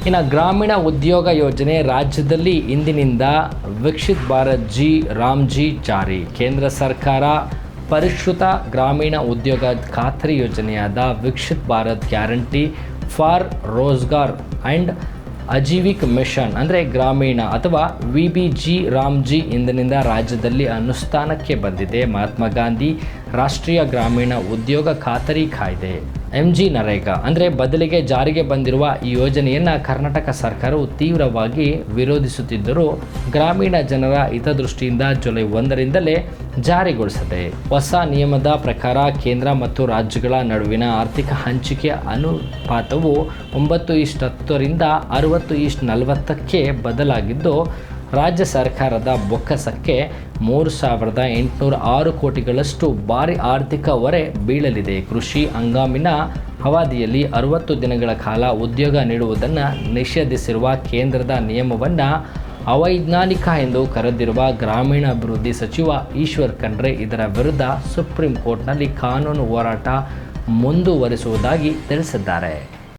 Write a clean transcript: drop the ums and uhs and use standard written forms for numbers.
ಇನ್ನು ಗ್ರಾಮೀಣ ಉದ್ಯೋಗ ಯೋಜನೆ ರಾಜ್ಯದಲ್ಲಿ ಇಂದಿನಿಂದ ವಿಕಸಿತ್ ಭಾರತ್ ಜಿ ರಾಮ್ಜಿ ಜಾರಿ. ಕೇಂದ್ರ ಸರ್ಕಾರ ಪರಿಷ್ಕೃತ ಗ್ರಾಮೀಣ ಉದ್ಯೋಗ ಖಾತರಿ ಯೋಜನೆಯಾದ Viksit Bharat guarantee for Rozgar and Ajeevika mission ಅಂದರೆ ಗ್ರಾಮೀಣ ಅಥವಾ ವಿಬಿಜಿ ರಾಮ್ಜಿ ಇಂದಿನಿಂದ ರಾಜ್ಯದಲ್ಲಿ ಅನುಷ್ಠಾನಕ್ಕೆ ಬಂದಿದೆ. ಮಹಾತ್ಮ ಗಾಂಧಿ ರಾಷ್ಟ್ರೀಯ ಗ್ರಾಮೀಣ ಉದ್ಯೋಗ ಖಾತರಿ ಕಾಯ್ದೆ MG ನರೇಗಾ ಅಂದರೆ ಬದಲಿಗೆ ಜಾರಿಗೆ ಬಂದಿರುವ ಈ ಯೋಜನೆಯನ್ನು ಕರ್ನಾಟಕ ಸರ್ಕಾರವು ತೀವ್ರವಾಗಿ ವಿರೋಧಿಸುತ್ತಿದ್ದರೂ ಗ್ರಾಮೀಣ ಜನರ ಹಿತದೃಷ್ಟಿಯಿಂದ ಜುಲೈ 1ರಿಂದಲೇ ಜಾರಿಗೊಳಿಸಿದೆ. ಹೊಸ ನಿಯಮದ ಪ್ರಕಾರ ಕೇಂದ್ರ ಮತ್ತು ರಾಜ್ಯಗಳ ನಡುವಿನ ಆರ್ಥಿಕ ಹಂಚಿಕೆ ಅನುಪಾತವು 9:10ರಿಂದ 60:40ಕ್ಕೆ ಬದಲಾಗಿದ್ದು, ರಾಜ್ಯ ಸರ್ಕಾರದ ಬೊಕ್ಕಸಕ್ಕೆ 3,806 ಕೋಟಿಗಳಷ್ಟು ಭಾರಿ ಆರ್ಥಿಕ ಹೊರೆ ಬೀಳಲಿದೆ. ಕೃಷಿ ಹಂಗಾಮಿನ ಅವಧಿಯಲ್ಲಿ 60 ದಿನಗಳ ಕಾಲ ಉದ್ಯೋಗ ನೀಡುವುದನ್ನು ನಿಷೇಧಿಸಿರುವ ಕೇಂದ್ರದ ನಿಯಮವನ್ನು ಅವೈಜ್ಞಾನಿಕ ಎಂದು ಕರೆದಿರುವ ಗ್ರಾಮೀಣಾಭಿವೃದ್ಧಿ ಸಚಿವ ಈಶ್ವರ್ ಖಂಡ್ರೆ ಇದರ ವಿರುದ್ಧ ಸುಪ್ರೀಂ ಕೋರ್ಟ್ನಲ್ಲಿ ಕಾನೂನು ಹೋರಾಟ ಮುಂದುವರಿಸುವುದಾಗಿ ತಿಳಿಸಿದ್ದಾರೆ.